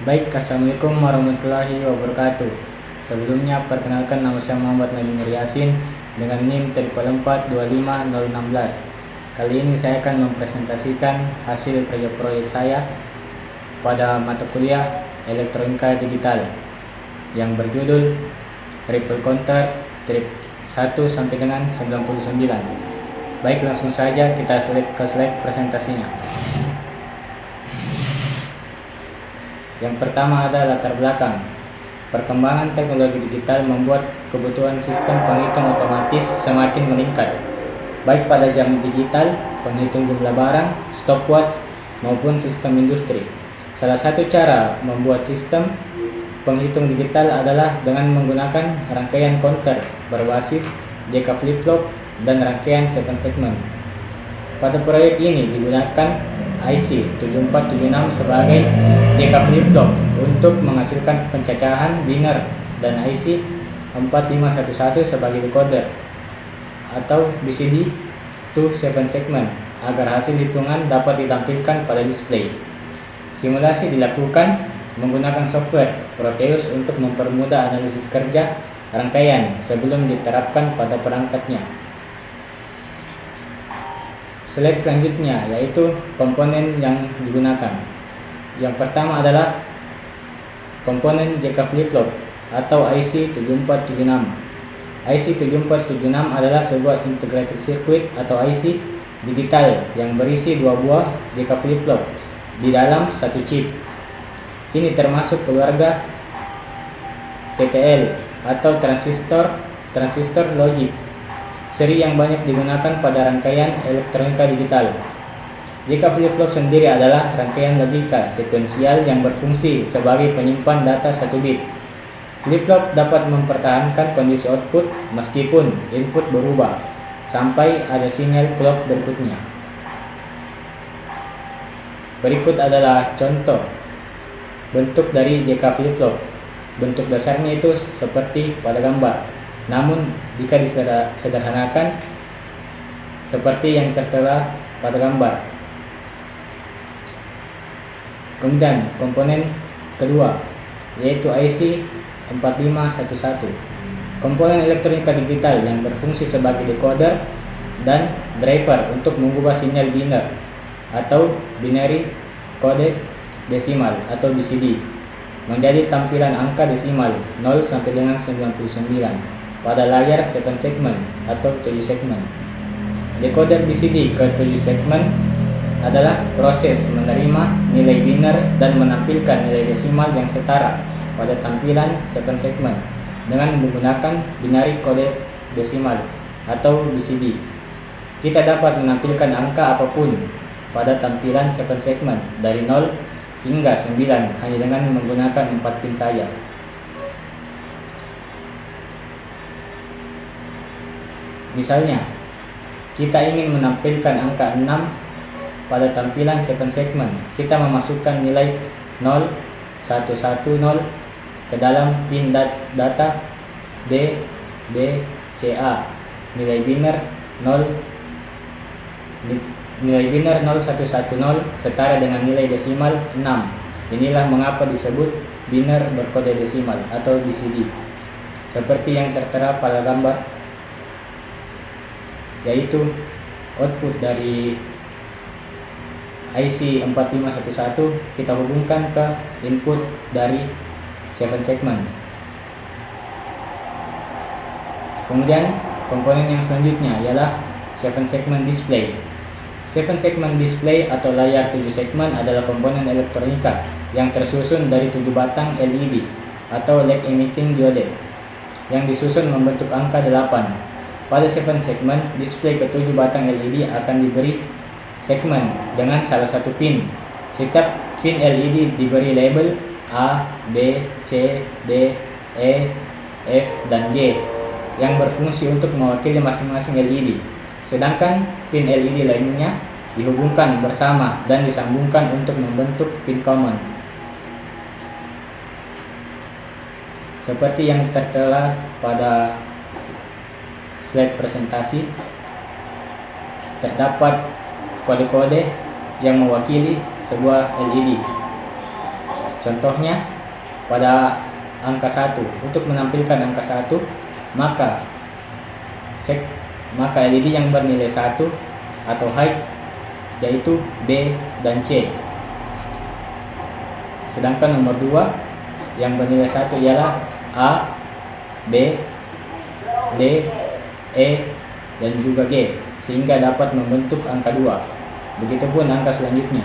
Baik, Assalamualaikum warahmatullahi wabarakatuh. Sebelumnya, perkenalkan nama saya Muhammad Nabi Nur Yasin dengan NIM 4425016. Kali ini saya akan mempresentasikan hasil kerja proyek saya pada mata kuliah Elektronika Digital yang berjudul Ripple Counter Trip 1 sampai dengan 99. Baik, langsung saja kita ke slide presentasinya. Yang pertama ada latar belakang. Perkembangan teknologi digital membuat kebutuhan sistem penghitung otomatis semakin meningkat, baik pada jam digital, penghitung jumlah barang, stopwatch, maupun sistem industri. Salah satu cara membuat sistem penghitung digital adalah dengan menggunakan rangkaian counter berbasis JK flip-flop dan rangkaian 7 segment. Pada proyek ini digunakan IC 7476 sebagai JK flip-flop untuk menghasilkan pencacahan biner dan IC 4511 sebagai decoder atau BCD to 7 segment agar hasil hitungan dapat ditampilkan pada display. Simulasi dilakukan menggunakan software Proteus untuk mempermudah analisis kerja rangkaian sebelum diterapkan pada perangkatnya. Slide selanjutnya yaitu komponen yang digunakan. Yang pertama adalah komponen JK flip-flop atau IC 7476. IC 7476 adalah sebuah integrated circuit atau IC digital yang berisi dua buah JK flip-flop di dalam satu chip. Ini termasuk keluarga TTL atau transistor logic, seri yang banyak digunakan pada rangkaian elektronika digital. JK flip-flop sendiri adalah rangkaian logika sekuensial yang berfungsi sebagai penyimpan data 1 bit. Flip-flop dapat mempertahankan kondisi output meskipun input berubah sampai ada sinyal clock berikutnya. Berikut adalah contoh bentuk dari JK flip-flop. Bentuk dasarnya itu seperti pada gambar, namun jika disederhanakan seperti yang tertera pada gambar. Kemudian komponen kedua yaitu IC 4511. Komponen elektronika digital yang berfungsi sebagai decoder dan driver untuk mengubah sinyal biner atau binary code desimal atau BCD menjadi tampilan angka desimal 0 sampai dengan 99 pada layar 7 segment atau 7 segment. Decoder BCD ke 7 segment adalah proses menerima nilai biner dan menampilkan nilai desimal yang setara pada tampilan 7 segment dengan menggunakan binary code desimal atau BCD. Kita dapat menampilkan angka apapun pada tampilan 7 segment dari 0 hingga 9 hanya dengan menggunakan 4 pin saja. Misalnya, kita ingin menampilkan angka 6 pada tampilan 7 segment. Kita memasukkan nilai 0, 1, 1, 0 ke dalam pin data D, B, C, A. Nilai biner 0110 setara dengan nilai desimal 6. Inilah mengapa disebut biner berkode desimal atau BCD. Seperti yang tertera pada gambar, yaitu output dari IC 4511 kita hubungkan ke input dari 7 segment. Kemudian komponen yang selanjutnya ialah 7 segment display. 7 segment display atau layar 7 segment adalah komponen elektronika yang tersusun dari 7 batang LED atau light emitting diode yang disusun membentuk angka 8. Pada 7 segment, display ke-7 batang LED akan diberi segmen dengan salah satu pin. Setiap pin LED diberi label A, B, C, D, E, F, dan G yang berfungsi untuk mewakili masing-masing LED. Sedangkan pin LED lainnya dihubungkan bersama dan disambungkan untuk membentuk pin common. Seperti yang tertera pada slide presentasi, terdapat kode-kode yang mewakili sebuah LED. Contohnya pada angka 1, untuk menampilkan angka 1 maka LED yang bernilai 1 atau height yaitu B dan C. Sedangkan nomor 2 yang bernilai 1 ialah A, B, D, E, dan juga G, sehingga dapat membentuk angka 2. Begitupun angka selanjutnya.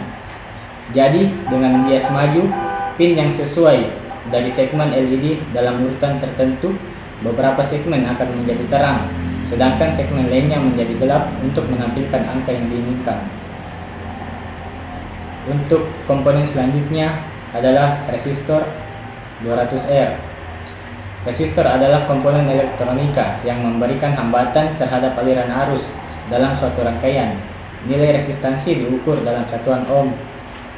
Jadi dengan bias maju, pin yang sesuai dari segmen LED dalam urutan tertentu, beberapa segmen akan menjadi terang, sedangkan segmen lainnya menjadi gelap untuk menampilkan angka yang diinginkan. Untuk komponen selanjutnya adalah resistor 200R. Resistor adalah komponen elektronika yang memberikan hambatan terhadap aliran arus dalam suatu rangkaian. Nilai resistansi diukur dalam satuan ohm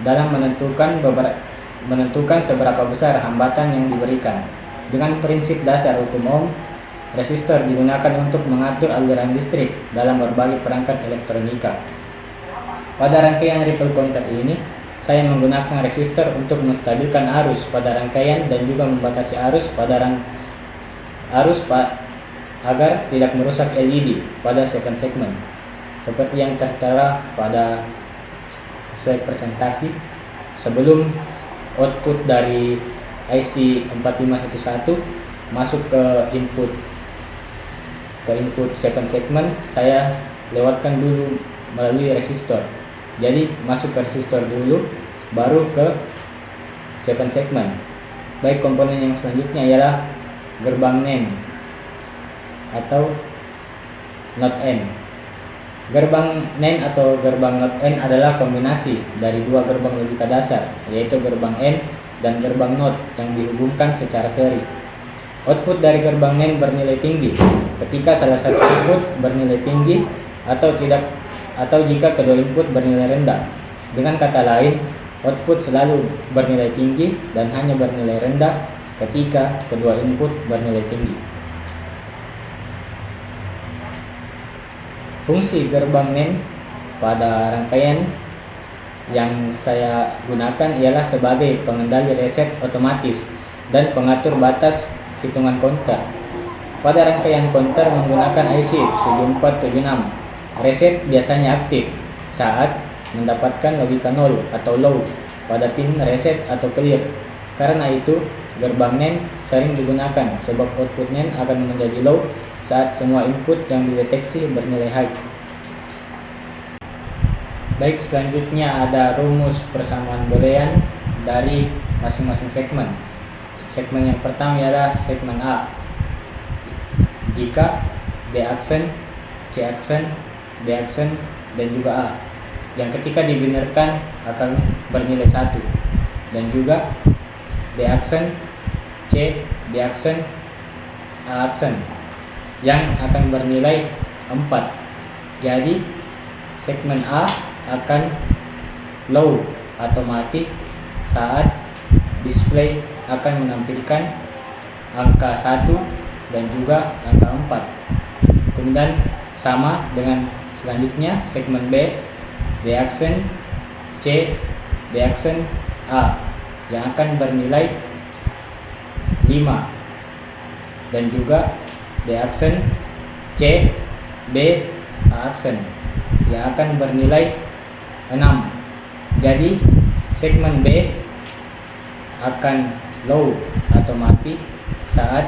dalam menentukan seberapa besar hambatan yang diberikan. Dengan prinsip dasar hukum ohm, resistor digunakan untuk mengatur aliran listrik dalam berbagai perangkat elektronika. Pada rangkaian ripple counter ini, saya menggunakan resistor untuk menstabilkan arus pada rangkaian dan juga membatasi arus agar tidak merusak LED pada second segment. Seperti yang tertera pada slide presentasi, sebelum output dari IC 4511 masuk ke input second segment, saya lewatkan dulu melalui resistor. Jadi masuk ke resistor dulu, baru ke second segment. Baik, komponen yang selanjutnya ialah gerbang NAND atau NOT N. Gerbang NAND atau gerbang NOT N adalah kombinasi dari dua gerbang logika dasar, yaitu gerbang N dan gerbang NOT yang dihubungkan secara seri. Output dari gerbang NAND bernilai tinggi ketika salah satu input bernilai tinggi atau jika kedua input bernilai rendah. Dengan kata lain, output selalu bernilai tinggi dan hanya bernilai rendah ketika kedua input bernilai tinggi. Fungsi gerbang NAND pada rangkaian yang saya gunakan ialah sebagai pengendali reset otomatis dan pengatur batas hitungan counter. Pada rangkaian counter menggunakan IC 7476, reset biasanya aktif saat mendapatkan logika 0 atau low pada pin reset atau clear. Karena itu, gerbang NAND sering digunakan sebab output NAND akan menjadi low saat semua input yang dideteksi bernilai high. Baik, selanjutnya ada rumus persamaan boolean dari masing-masing segmen. Segmen yang pertama ialah segmen A. Jika D aksen, C aksen, B aksen, dan juga A, yang ketika dibinarkan akan bernilai 1, dan juga D aksen, C, B aksen, A aksen yang akan bernilai 4. Jadi segmen A akan low atau mati saat display akan menampilkan angka 1 dan juga angka 4. Kemudian sama dengan selanjutnya segmen B, D aksen, C, B aksen, A yang akan bernilai 5, dan juga D aksen, C, B, A aksen yang akan bernilai 6. Jadi segmen B akan low atau mati saat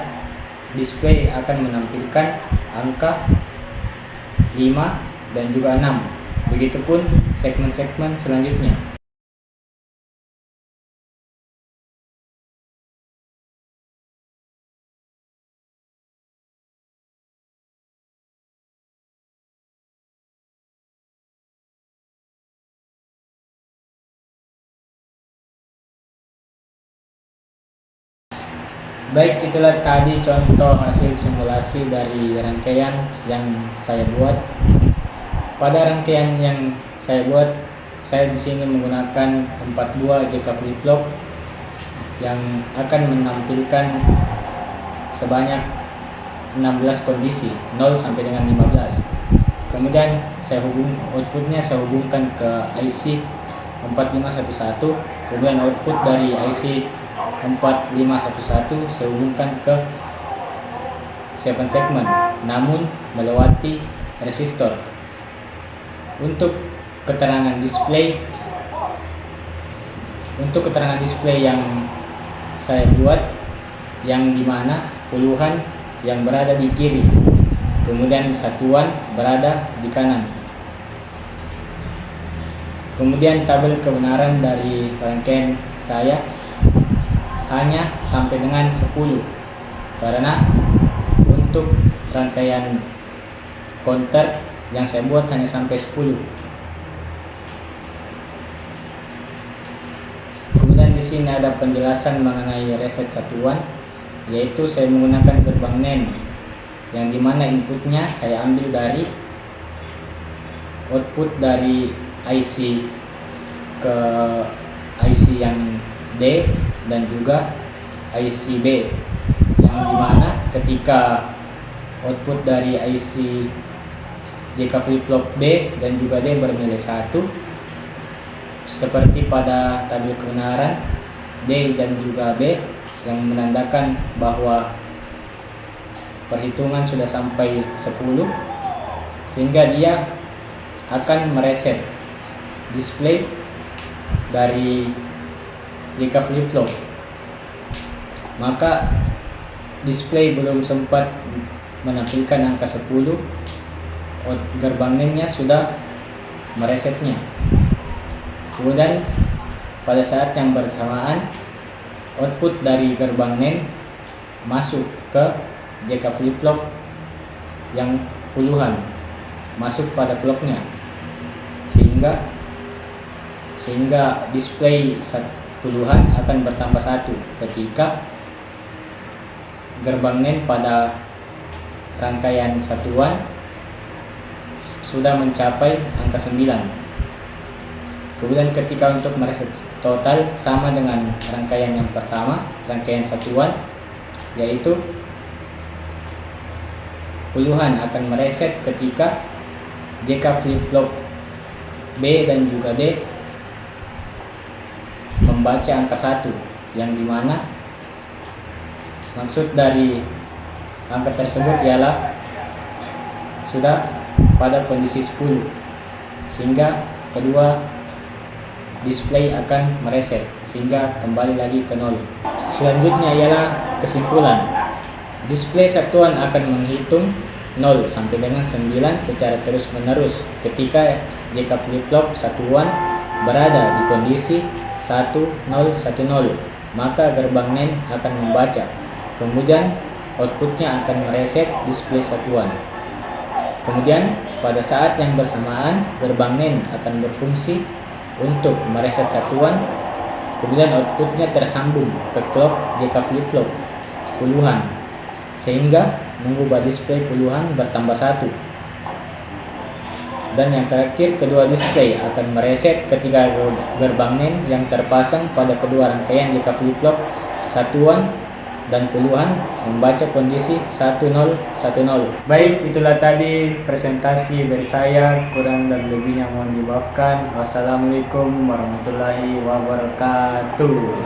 display akan menampilkan angka 5 dan juga 6. Begitupun segmen-segmen selanjutnya. Baik, itulah tadi contoh hasil simulasi dari rangkaian yang saya buat. Pada rangkaian yang saya buat, saya di sini menggunakan 4 buah JK flip-flop yang akan menampilkan sebanyak 16 kondisi, 0 sampai dengan 15. Kemudian outputnya saya hubungkan ke IC 4511, kemudian output dari IC 4511 saya hubungkan ke 7 segmen namun melewati resistor. Untuk keterangan display yang saya buat, yang dimana puluhan yang berada di kiri, kemudian satuan berada di kanan. Kemudian tabel kebenaran dari rangkaian saya hanya sampai dengan 10, karena untuk rangkaian counter yang saya buat hanya sampai 10. Kemudian di sini ada penjelasan mengenai reset satuan, yaitu saya menggunakan gerbang NAND yang dimana inputnya saya ambil dari output dari IC ke IC yang D dan juga IC B, yang dimana ketika output dari IC JK flip flop B dan juga D bernilai 1, seperti pada tabel kebenaran D dan juga B yang menandakan bahwa perhitungan sudah sampai 10, sehingga dia akan mereset display dari JK flip flop. Maka display belum sempat menampilkan angka 10, gerbang NAND-nya sudah meresetnya. Kemudian pada saat yang bersamaan output dari gerbang NAND masuk ke JK flip flop yang puluhan, masuk pada clocknya, sehingga display puluhan akan bertambah 1 ketika gerbang NAND pada rangkaian satuan sudah mencapai angka 9. Kemudian ketika untuk mereset total sama dengan rangkaian yang pertama, rangkaian satuan, yaitu puluhan akan mereset ketika JK flip flop B dan juga D membaca angka 1, yang dimana maksud dari angka tersebut ialah sudah pada kondisi 10, sehingga kedua display akan mereset sehingga kembali lagi ke 0. Selanjutnya ialah kesimpulan. Display satuan akan menghitung 0 sampai dengan 9 secara terus menerus ketika JK flip flop satuan berada di kondisi 1010, maka gerbang NAND akan membaca, kemudian outputnya akan mereset display satuan. Kemudian pada saat yang bersamaan gerbang NAND akan berfungsi untuk mereset satuan, kemudian outputnya tersambung ke clock JK flip flop puluhan, sehingga mengubah display puluhan bertambah 1. Dan yang terakhir, kedua display akan mereset ketika gerbang NAND yang terpasang pada kedua rangkaian JK flip flop satuan dan puluhan membaca kondisi 1010. Baik, itulah tadi presentasi dari saya, kurang dan lebihnya mohon dimaafkan. Wassalamualaikum warahmatullahi wabarakatuh.